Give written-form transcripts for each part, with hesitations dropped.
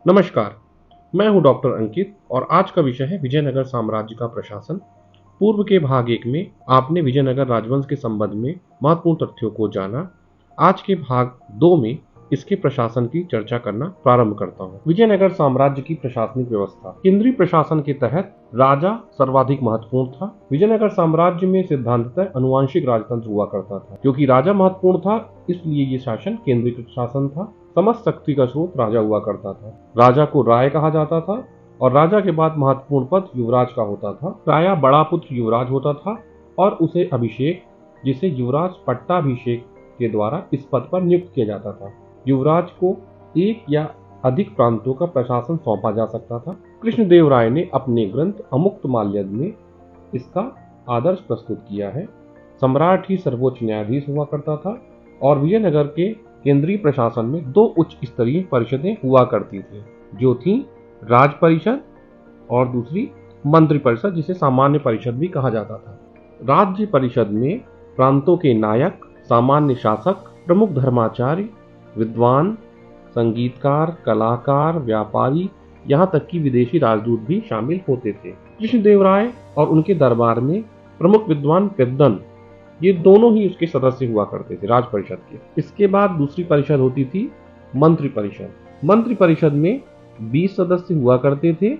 नमस्कार, मैं हूं डॉक्टर अंकित और आज का विषय है विजयनगर साम्राज्य का प्रशासन। पूर्व के भाग 1 में आपने विजयनगर राजवंश के संबंध में महत्वपूर्ण तथ्यों को जाना। आज के भाग 2 में इसके प्रशासन की चर्चा करना प्रारंभ करता हूं। विजयनगर साम्राज्य की प्रशासनिक व्यवस्था। केंद्रीय प्रशासन के तहत राजा सर्वाधिक महत्वपूर्ण था। विजयनगर साम्राज्य में सिद्धांततः अनुवांशिक राजतंत्र हुआ करता था। क्योंकि राजा महत्वपूर्ण था, इसलिए ये शासन केंद्रीकृत शासन था। समस्त शक्ति का स्रोत राजा हुआ करता था। राजा को राय कहा जाता था और राजा के बाद महत्वपूर्ण पद युवराज का होता था। प्रायः बड़ा पुत्र युवराज होता था और उसे अभिषेक, जिसे युवराज पट्टाभिषेक के द्वारा इस पद पर नियुक्त किया जाता था। युवराज को एक या अधिक प्रांतों का प्रशासन सौंपा जा सकता था। कृष्णदेव राय ने अपने ग्रंथ अमुक्तमाल्यद में इसका आदर्श प्रस्तुत किया है। सम्राट ही सर्वोच्च न्यायाधीश हुआ करता था और विजयनगर के केंद्रीय प्रशासन में 2 उच्च स्तरीय परिषदें हुआ करती थी, जो थी राज परिषद और दूसरी मंत्री परिषद, जिसे सामान्य परिषद भी कहा जाता था। राज्य परिषद में प्रांतों के नायक, सामान्य शासक, प्रमुख धर्माचार्य, विद्वान, संगीतकार, कलाकार, व्यापारी, यहाँ तक कि विदेशी राजदूत भी शामिल होते थे। कृष्णदेव राय और उनके दरबार में प्रमुख विद्वान पेद्दन, ये दोनों ही उसके सदस्य हुआ करते थे राज परिषद के। इसके बाद दूसरी परिषद होती थी मंत्री परिषद। मंत्री परिषद में 20 सदस्य हुआ करते थे,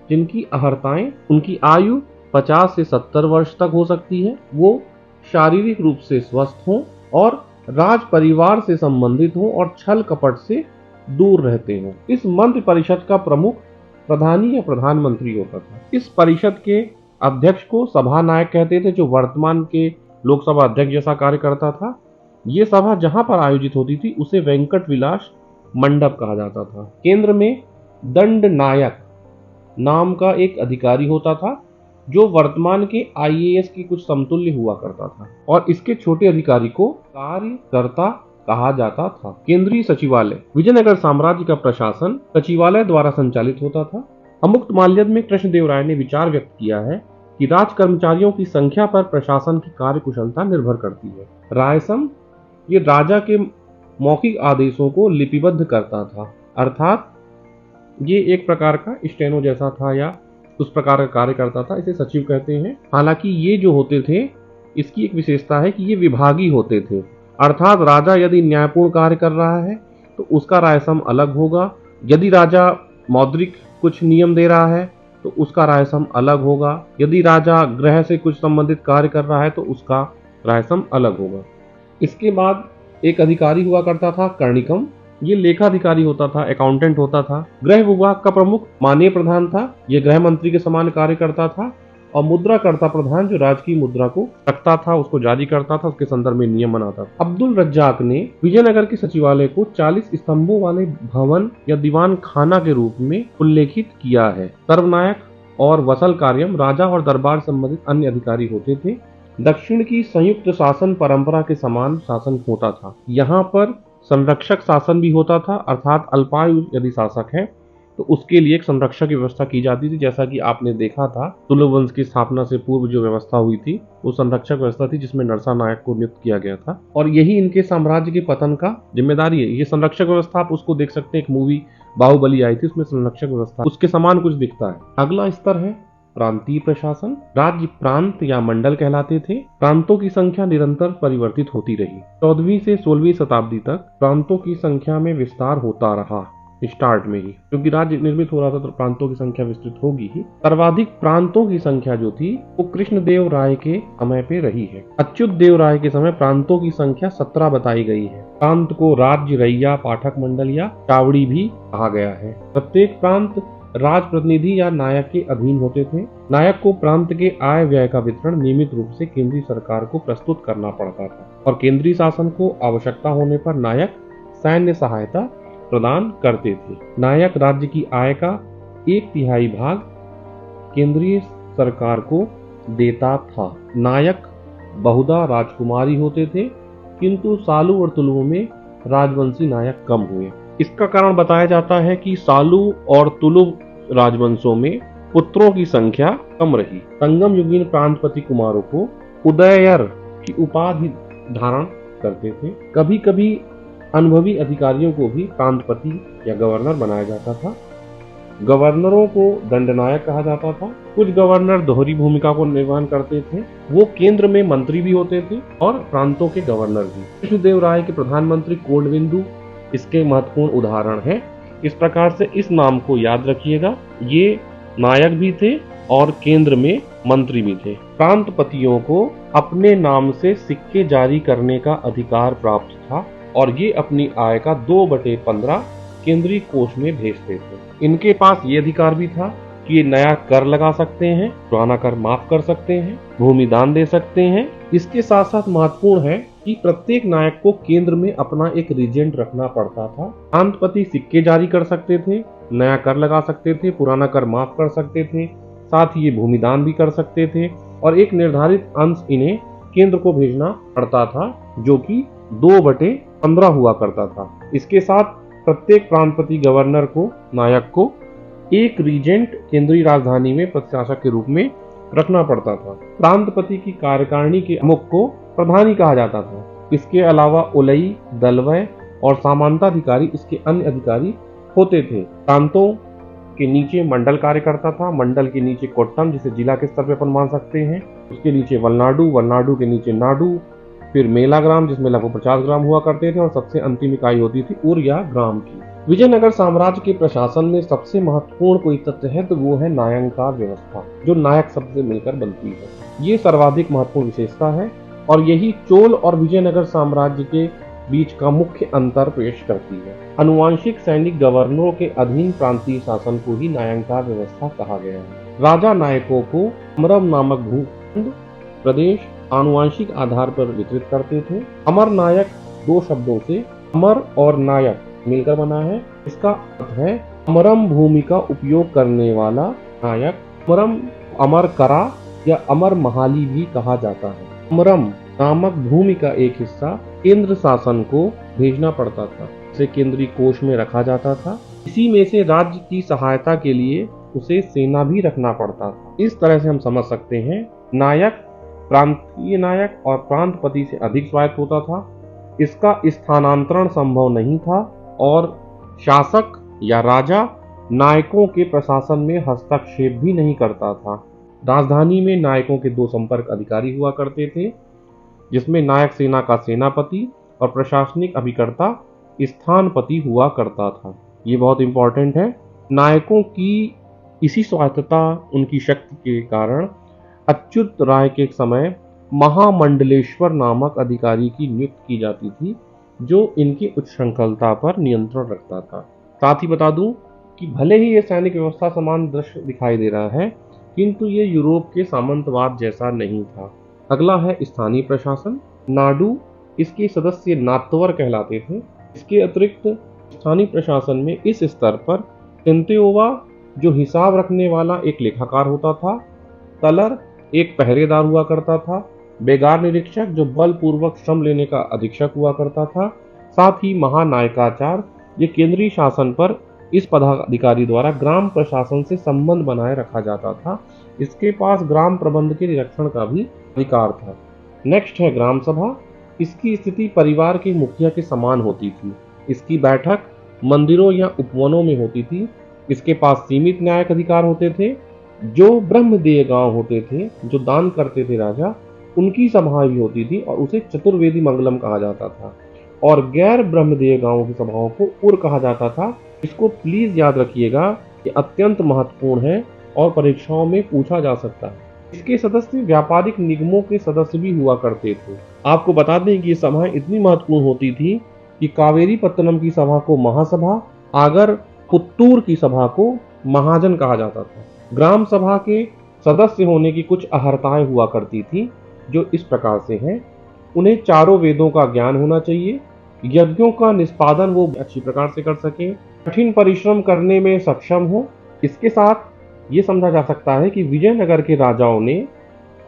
जिनकी अहर्ताएं, उनकी आयु 50 से 70 वर्ष तक हो सकती है, वो शारीरिक रूप से स्वस्थ हों और राज परिवार से संबंधित हों और छल कपट से दूर रहते हों। इस मंत्री परिषद का प्रमुख प्रधानी या प्रधानमंत्री होता था। इस परिषद के अध्यक्ष को सभा नायक कहते थे, जो वर्तमान के लोकसभा अध्यक्ष जैसा कार्य करता था। ये सभा जहां पर आयोजित होती थी उसे वेंकट विलास मंडप कहा जाता था। केंद्र में दंड नायक नाम का एक अधिकारी होता था, जो वर्तमान के आईएएस के कुछ समतुल्य हुआ करता था और इसके छोटे अधिकारी को कार्यकर्ता कहा जाता था। केंद्रीय सचिवालय। विजयनगर साम्राज्य का प्रशासन सचिवालय द्वारा संचालित होता था। अमुक्तमाल्यद में कृष्णदेव राय ने विचार व्यक्त किया है कि राज कर्मचारियों की संख्या पर प्रशासन की कार्य कुशलता निर्भर करती है। रायसम ये राजा के मौखिक आदेशों को लिपिबद्ध करता था, अर्थात ये एक प्रकार का स्टेनो जैसा था या उस प्रकार का कार्य करता था। इसे सचिव कहते हैं। हालांकि ये जो होते थे, इसकी एक विशेषता है कि ये विभागी होते थे, अर्थात राजा यदि न्यायपूर्ण कार्य कर रहा है तो उसका रायसम अलग होगा। यदि राजा मौद्रिक कुछ नियम दे रहा है तो उसका रायसम अलग होगा। यदि राजा गृह से कुछ संबंधित कार्य कर रहा है तो उसका रायसम अलग होगा। इसके बाद एक अधिकारी हुआ करता था कर्णिकम। ये लेखाधिकारी होता था, अकाउंटेंट होता था। गृह विभाग का प्रमुख माननीय प्रधान था, ये गृह मंत्री के समान कार्य करता था। और मुद्रा करता प्रधान, जो राजकीय मुद्रा को रखता था, उसको जारी करता था, उसके संदर्भ में नियम बनाता था। अब्दुल रज्जाक ने विजयनगर के सचिवालय को 40 स्तंभों वाले भवन या दीवान खाना के रूप में उल्लेखित किया है। सर्वनायक और वसल कार्यम राजा और दरबार संबंधित अन्य अधिकारी होते थे। दक्षिण की संयुक्त शासन परंपरा के समान शासन होता था। यहाँ पर संरक्षक शासन भी होता था, अर्थात अल्पायु यदि शासक है तो उसके लिए एक संरक्षक की व्यवस्था की जाती थी। जैसा कि आपने देखा था, तुलु वंश की स्थापना से पूर्व जो व्यवस्था हुई थी वो संरक्षक व्यवस्था थी, जिसमें नरसा नायक को नियुक्त किया गया था और यही इनके साम्राज्य के पतन का जिम्मेदारी है। ये संरक्षक व्यवस्था आप उसको देख सकते हैं, एक मूवी बाहुबली आई थी, उसमें संरक्षक व्यवस्था उसके समान कुछ दिखता है। अगला स्तर है प्रांतीय प्रशासन। राज्य प्रांत या मंडल कहलाते थे। प्रांतों की संख्या निरंतर परिवर्तित होती रही। 14वीं से 16वीं शताब्दी तक प्रांतों की संख्या में विस्तार होता रहा। स्टार्ट में ही, क्योंकि राज्य निर्मित हो रहा था तो प्रांतों की संख्या विस्तृत होगी ही। सर्वाधिक प्रांतों की संख्या जो थी वो कृष्णदेव राय के समय पे रही है। अच्युत देव राय के समय प्रांतों की संख्या 17 बताई गई है। प्रांत को राज्य, रैया, पाठक मंडल या चावड़ी भी कहा गया है। प्रत्येक प्रांत राज प्रतिनिधि या नायक के अधीन होते थे। नायक को प्रांत के आय व्यय का वितरण नियमित रूप से केंद्रीय सरकार को प्रस्तुत करना पड़ता था और केंद्रीय शासन को आवश्यकता होने पर नायक सैन्य सहायता प्रदान करते थे। नायक राज्य की आय का 1/3 भाग केंद्रीय सरकार को देता था। नायक बहुधा राजकुमारी होते थे, किंतु सालू और तुलुओं में राजवंशी नायक कम हुए। इसका कारण बताया जाता है कि सालू और तुलु राजवंशों में पुत्रों की संख्या कम रही। संगम युगीन प्रांतपति कुमारों को उदययर की उपाधि धारण करते थे। कभी कभी अनुभवी अधिकारियों को भी प्रांतपति या गवर्नर बनाया जाता था। गवर्नरों को दंडनायक कहा जाता था। कुछ गवर्नर दोहरी भूमिका को निर्वहन करते थे, वो केंद्र में मंत्री भी होते थे और प्रांतों के गवर्नर भी। कृष्णदेव राय के प्रधानमंत्री कोडविंदु इसके महत्वपूर्ण उदाहरण है। इस प्रकार से इस नाम को याद रखिएगा, ये नायक भी थे और केंद्र में मंत्री भी थे। प्रांतपतियों को अपने नाम से सिक्के जारी करने का अधिकार प्राप्त था और ये अपनी आय का 2/15 केंद्रीय कोष में भेजते थे। इनके पास ये अधिकार भी था कि ये नया कर लगा सकते हैं, पुराना कर माफ कर सकते हैं, भूमि दान दे सकते हैं। इसके साथ साथ महत्वपूर्ण है कि प्रत्येक नायक को केंद्र में अपना एक रीजेंट रखना पड़ता था। प्रांतपति सिक्के जारी कर सकते थे, नया कर लगा सकते थे, पुराना कर माफ कर सकते थे, साथ ही ये भूमि दान भी कर सकते थे और एक निर्धारित अंश इन्हें केंद्र को भेजना पड़ता था, जो कि 2/15 हुआ करता था। इसके साथ प्रत्येक प्रांतपति गवर्नर को, नायक को एक रीजेंट केंद्रीय राजधानी में प्रशासक के रूप में रखना पड़ता था। प्रांतपति की कार्यकारिणी के प्रमुख को प्रधानी कहा जाता था। इसके अलावा उलई, दलवय और सामंताधिकारी इसके अन्य अधिकारी होते थे। प्रांतों के नीचे मंडल कार्य करता था। मंडल के नीचे कोट्टम, जिसे जिला के स्तर पर अपन मान सकते हैं, उसके नीचे वलनाडु, वलनाडु के नीचे नाडु, फिर मेला ग्राम जिसमें लगभग 50 ग्राम हुआ करते थे और सबसे अंतिम इकाई होती थी उर या ग्राम की। विजयनगर साम्राज्य के प्रशासन में सबसे महत्वपूर्ण कोई तथ्य है तो वो है नायंकार व्यवस्था, जो नायक शब्द से मिलकर बनती है। ये सर्वाधिक महत्वपूर्ण विशेषता है और यही चोल और विजयनगर साम्राज्य के बीच का मुख्य अंतर पेश करती है। अनुवांशिक सैनिक गवर्नरों के अधीन प्रांतीय शासन को ही नायंकार व्यवस्था कहा गया है। राजा नायकों को अमरम नामक भूखंड प्रदेश आनुवांशिक आधार पर वितरित करते थे। अमर नायक 2 शब्दों से अमर और नायक मिलकर बना है। इसका अर्थ है अमरम भूमि का उपयोग करने वाला नायक। अमरम अमर करा या अमर महाली भी कहा जाता है। अमरम नामक भूमि का एक हिस्सा केंद्र शासन को भेजना पड़ता था, इसे केंद्रीय कोष में रखा जाता था। इसी में से राज्य की सहायता के लिए उसे सेना भी रखना पड़ता था। इस तरह से हम समझ सकते हैं नायक प्रांतीय नायक और प्रांतपति से अधिक स्वायत्त होता था। इसका स्थानांतरण संभव नहीं था और शासक या राजा नायकों के प्रशासन में हस्तक्षेप भी नहीं करता था। राजधानी में नायकों के 2 संपर्क अधिकारी हुआ करते थे, जिसमें नायक सेना का सेनापति और प्रशासनिक अभिकर्ता स्थानपति हुआ करता था। ये बहुत इंपॉर्टेंट है। नायकों की इसी स्वायत्तता, उनकी शक्ति के कारण अच्युत राय के समय महामंडलेश्वर नामक अधिकारी की नियुक्ति की जाती थी, जो इनकी उच्छृंखलता पर नियंत्रण रखता था। साथ ही बता दूं कि भले ही ये सैनिक व्यवस्था समान दृश्य दिखाई दे रहा है, किंतु ये यूरोप के सामंतवाद जैसा नहीं था। अगला है स्थानीय प्रशासन। नाडु, इसके सदस्य नात्वर कहलाते थे। इसके अतिरिक्त स्थानीय प्रशासन में इस स्तर पर तेंतेओवा, जो हिसाब रखने वाला एक लेखाकार होता था, तलर एक पहरेदार हुआ करता था, बेगार निरीक्षक जो बलपूर्वक श्रम लेने का अधीक्षक हुआ करता था, साथ ही महानायकाचार, ये केंद्रीय शासन पर इस पदाधिकारी द्वारा ग्राम प्रशासन से संबंध बनाए रखा जाता था। इसके पास ग्राम प्रबंध के निरीक्षण का भी अधिकार था। नेक्स्ट है ग्राम सभा। इसकी स्थिति परिवार के मुखिया के समान होती थी। इसकी बैठक मंदिरों या उपवनों में होती थी। इसके पास सीमित न्यायिक अधिकार होते थे। जो ब्रह्मदेय गांव होते थे, जो दान करते थे राजा, उनकी सभाएं भी होती थी और उसे चतुर्वेदी मंगलम कहा जाता था। और गैर ब्रह्मदेय गांवों की सभाओं को उर कहा जाता था। इसको प्लीज याद रखिएगा, ये अत्यंत महत्वपूर्ण है और परीक्षाओं में पूछा जा सकता है। इसके सदस्य व्यापारिक निगमों के सदस्य भी हुआ करते थे। आपको बता दें कि ये सभाएं इतनी महत्वपूर्ण होती थी कि कावेरी पत्तनम की सभा को महासभा, आगर पुत्तूर की सभा को महाजन कहा जाता था। ग्राम सभा के सदस्य होने की कुछ अहर्ताएं हुआ करती थी, जो इस प्रकार से हैं। उन्हें चारों वेदों का ज्ञान होना चाहिए, यज्ञों का निष्पादन वो अच्छी प्रकार से कर सके, कठिन परिश्रम करने में सक्षम हो। इसके साथ ये समझा जा सकता है कि विजयनगर के राजाओं ने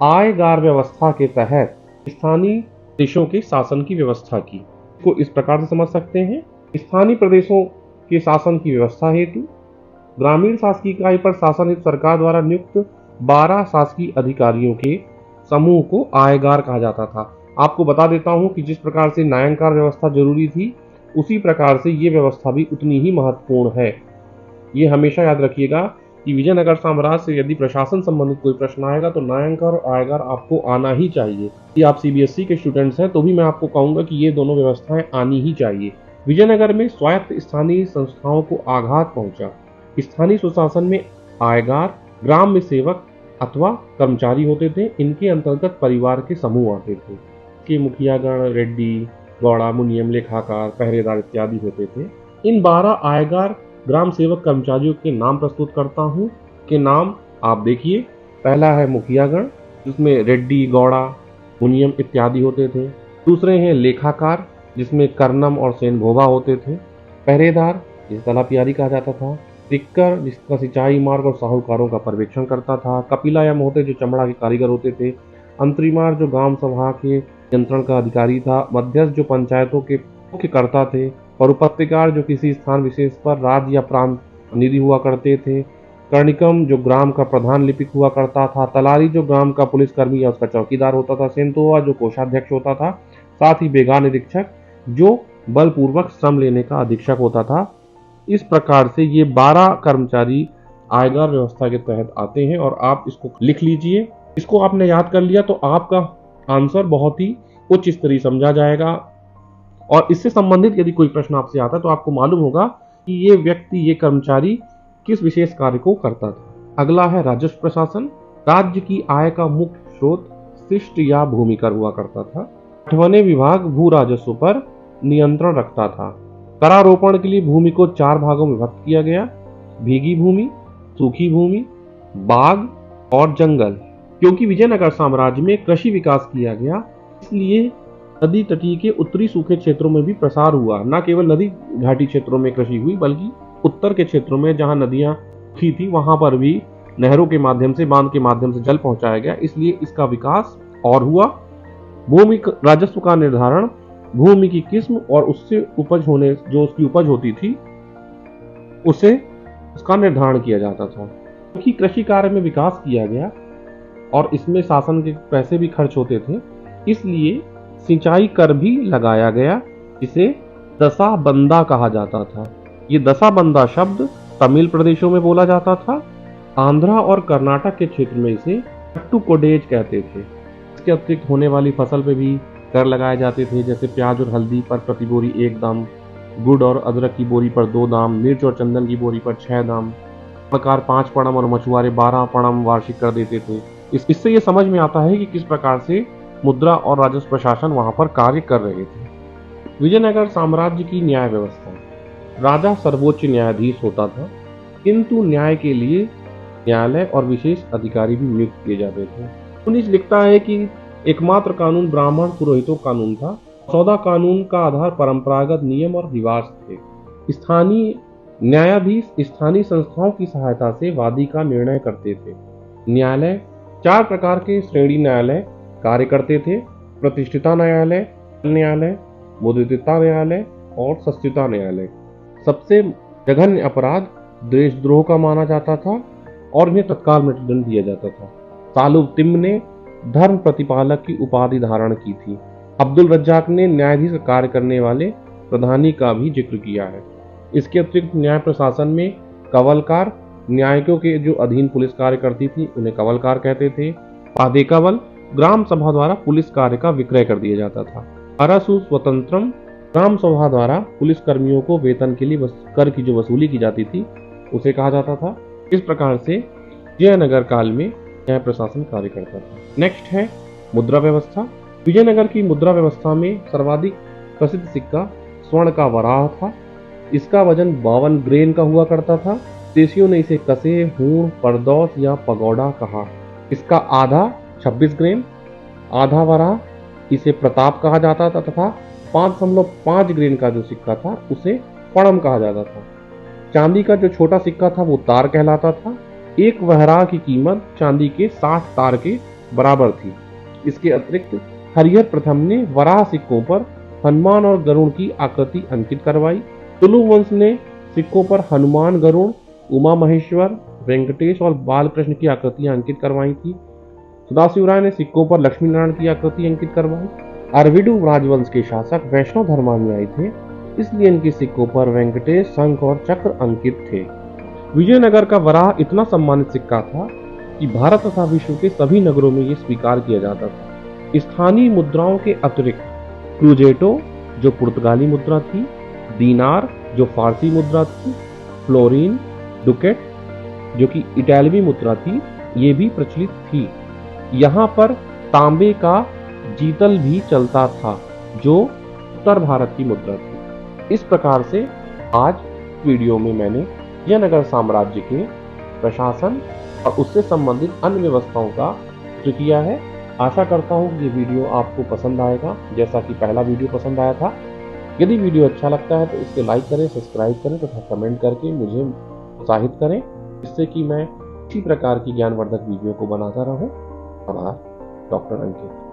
आयगार व्यवस्था के तहत स्थानीय देशों के शासन की व्यवस्था की। को इस प्रकार से समझ सकते हैं, स्थानीय प्रदेशों के शासन की व्यवस्था हेतु ग्रामीण शासकीय इकाई पर शासन हेतु सरकार द्वारा नियुक्त 12 शासकीय अधिकारियों के समूह को आयगार कहा जाता था। आपको बता देता हूं कि जिस प्रकार से न्यायाधिकार व्यवस्था जरूरी थी, उसी प्रकार से ये व्यवस्था भी उतनी ही महत्वपूर्ण है। ये हमेशा याद रखिएगा कि विजयनगर साम्राज्य से यदि प्रशासन संबंधित कोई प्रश्न आएगा तो न्यायालंकार और आयकर आपको आना ही चाहिए। यदि आप सीबीएसई के स्टूडेंट्स हैं तो भी मैं आपको कहूंगा कि ये दोनों व्यवस्थाएं आनी ही चाहिए। विजयनगर में स्वायत्त स्थानीय संस्थाओं को आघात पहुंचा। स्थानीय सुशासन में आयगार, ग्राम में सेवक अथवा कर्मचारी होते थे। इनके अंतर्गत परिवार के समूह आते थे। के मुखियागण रेड्डी, गौड़ा, मुनियम, लेखाकार, पहरेदार इत्यादि होते थे। इन 12 आयगार, ग्राम सेवक, कर्मचारियों के नाम प्रस्तुत करता हूँ। के नाम आप देखिए। पहला है मुखियागण, जिसमें रेड्डी, गौड़ा, मुनियम इत्यादि होते थे। दूसरे हैं लेखाकार, जिसमें कर्नम और सेन भोबा होते थे। पहरेदार, जिसे तलापियारी कहा जाता था। टिक्कर, जिसका सिंचाई मार्ग और साहूकारों का पर्यवेक्षण करता था। कपिलायम होते जो चमड़ा के कारीगर होते थे। अंतरिमार, जो ग्राम सभा के नियंत्रण का अधिकारी था। मध्यस्थ, जो पंचायतों के मुख्य कर्ता थे। परुपत्रिकार, जो किसी स्थान विशेष पर राज्य या प्रांत निधि हुआ करते थे। कर्णिकम, जो ग्राम का प्रधान लिपिक हुआ करता था। तलारी, जो ग्राम का पुलिसकर्मी या उसका चौकीदार होता था। सेंतोवा, जो कोषाध्यक्ष होता था। साथ ही बेगार निरीक्षक, जो बलपूर्वक श्रम लेने का अधीक्षक होता था। इस प्रकार से ये 12 कर्मचारी आयकर व्यवस्था के तहत आते हैं और आप इसको लिख लीजिए। इसको आपने याद कर लिया तो आपका आंसर बहुत ही उच्च स्तरीय समझा जाएगा। और इससे संबंधित यदि कोई प्रश्न आपसे आता है तो आपको मालूम होगा कि ये व्यक्ति, ये कर्मचारी किस विशेष कार्य को करता था। अगला है राजस्व प्रशासन। राज्य की आय का मुख्य स्रोत शिष्ट या भूमिकर हुआ करता था। 8वां विभाग भू राजस्व पर नियंत्रण रखता था। करारोपण के लिए भूमि को 4 भागों में विभक्त किया गया: भीगी भूमि, सूखी भूमि, बाग और जंगल। क्योंकि विजयनगर साम्राज्य में कृषि विकास किया गया, इसलिए नदी तटीय के उत्तरी सूखे क्षेत्रों में भी प्रसार हुआ। न केवल नदी घाटी क्षेत्रों में कृषि हुई, बल्कि उत्तर के क्षेत्रों में जहां नदियां सूखी थी वहां पर भी नहरों के माध्यम से, बांध के माध्यम से जल पहुंचाया गया, इसलिए इसका विकास और हुआ। भूमि राजस्व का निर्धारण भूमि की किस्म और उससे उपज होने, जो उसकी उपज होती थी, उसे उसका निर्धारण किया जाता था। क्योंकि कृषि कार्य में विकास किया गया और इसमें शासन के पैसे भी खर्च होते थे, इसलिए सिंचाई कर भी लगाया गया, जिसे दशाबंदा कहा जाता था। ये दशाबंदा शब्द तमिल प्रदेशों में बोला जाता था। आंध्रा और कर्नाटक के क्षेत्र में इसे पट्टुकोडेज कहते थे। इसके अतिरिक्त होने वाली फसल पे भी कर लगाए जाते थे, जैसे प्याज और हल्दी पर प्रति बोरी 1 दाम, गुड़ और अदरक की बोरी पर 2 दाम, मिर्च और चंदन की बोरी पर 6 दाम, प्रकार 5 पणम और मछुआरे 12 पणम वार्षिक कर देते थे। इससे ये समझ में आता है कि किस प्रकार से मुद्रा और राजस्व प्रशासन वहां पर कार्य कर रहे थे। विजयनगर साम्राज्य की न्याय व्यवस्था। राजा सर्वोच्च न्यायाधीश होता था, किंतु न्याय के लिए न्यायालय और विशेष अधिकारी भी नियुक्त किए जाते थे। 19 लिखता है कि एकमात्र कानून ब्राह्मण पुरोहितों कानून था। सौदा कानून का आधार परंपरागत नियम और रिवाज थे। स्थानीय न्यायाधीश स्थानीय संस्थाओं की सहायता से वादी का निर्णय करते थे। न्यायालय 4 प्रकार के श्रेणी न्यायालय कार्य करते थे: प्रतिष्ठिता न्यायालय, न्यायालय, मुद्रिता न्यायालय और सस्तिता न्यायालय। सबसे जघन्य अपराध देशद्रोह का माना जाता था और इन्हें तत्काल मृत्युदंड दिया जाता था। सालुब ने धर्म प्रतिपालक की उपाधि धारण की थी। अब्दुल रज्जाक ने न्यायाधीश कार्य करने वाले प्रधानी का भी जिक्र किया है। इसके अतिरिक्त न्याय प्रशासन में कवलकार, न्यायिकों के जो अधीन पुलिस कार्य करती थी उन्हें कवलकार कहते थे। पादेकावल, ग्राम सभा द्वारा पुलिस कार्य का विक्रय कर दिया जाता था। अरसु स्वतंत्रम, ग्राम सभा द्वारा पुलिस कर्मियों को वेतन के लिए कर की जो वसूली की जाती थी उसे कहा जाता था। इस प्रकार से विजयनगर काल में न्याय प्रशासन कार्य करता था। नेक्स्ट है मुद्रा व्यवस्था। विजयनगर की मुद्रा व्यवस्था में सर्वाधिक प्रसिद्ध सिक्का स्वर्ण का वराह था। इसका वजन 52 ग्रेन का हुआ करता था। देशियों ने इसे कसे, हूण, परदौस या पगौड़ा कहा। इसका आधा 26 ग्रेन, आधा वराह इसे प्रताप कहा जाता था तथा 5.5 ग्रेन का जो सिक्का था उसे पणम कहा जाता था। चांदी का जो छोटा सिक्का था वो तार कहलाता था। एक वहराह की कीमत चांदी के 60 तार के बराबर थी। इसके अतिरिक्त हरिहर प्रथम ने वराह सिक्कों पर हनुमान और गरुड़ की आकृति अंकित करवाई। तुलु वंश ने सिक्कों पर हनुमान, गरुड़, उमा महेश्वर, वेंकटेश और बालकृष्ण की आकृतियां अंकित करवाई थी। सदाशिव राय ने सिक्कों पर लक्ष्मी नारायण की आकृति अंकित करवाई। अरविडु राजवंश के शासक वैष्णव धर्मानुयायी थे, इसलिए इनके सिक्कों पर वेंकटेश, शंख और चक्र अंकित थे। विजयनगर का वराह इतना सम्मानित सिक्का था कि भारत तथा विश्व के सभी नगरों में ये स्वीकार किया जाता था। स्थानीय मुद्राओं के अतिरिक्त क्रूजेटो जो पुर्तगाली मुद्रा थी, दीनार जो फारसी मुद्रा थी, फ्लोरीन, डुकेट जो कि इटालवी मुद्रा थी, ये भी प्रचलित थी। यहाँ पर तांबे का जीतल भी चलता था जो उत्तर भारत की मुद्रा थी। इस प्रकार से आज वीडियो में मैंने विजयनगर साम्राज्य के प्रशासन और उससे संबंधित अन्य व्यवस्थाओं का जिक्र किया है। आशा करता हूँ कि ये वीडियो आपको पसंद आएगा जैसा कि पहला वीडियो पसंद आया था। यदि वीडियो अच्छा लगता है तो इसे लाइक करें, सब्सक्राइब करें तथा कमेंट करके मुझे उत्साहित करें, जिससे कि मैं इसी प्रकार की ज्ञानवर्धक वीडियो को बनाता रहूं। आभार। डॉक्टर अंकित।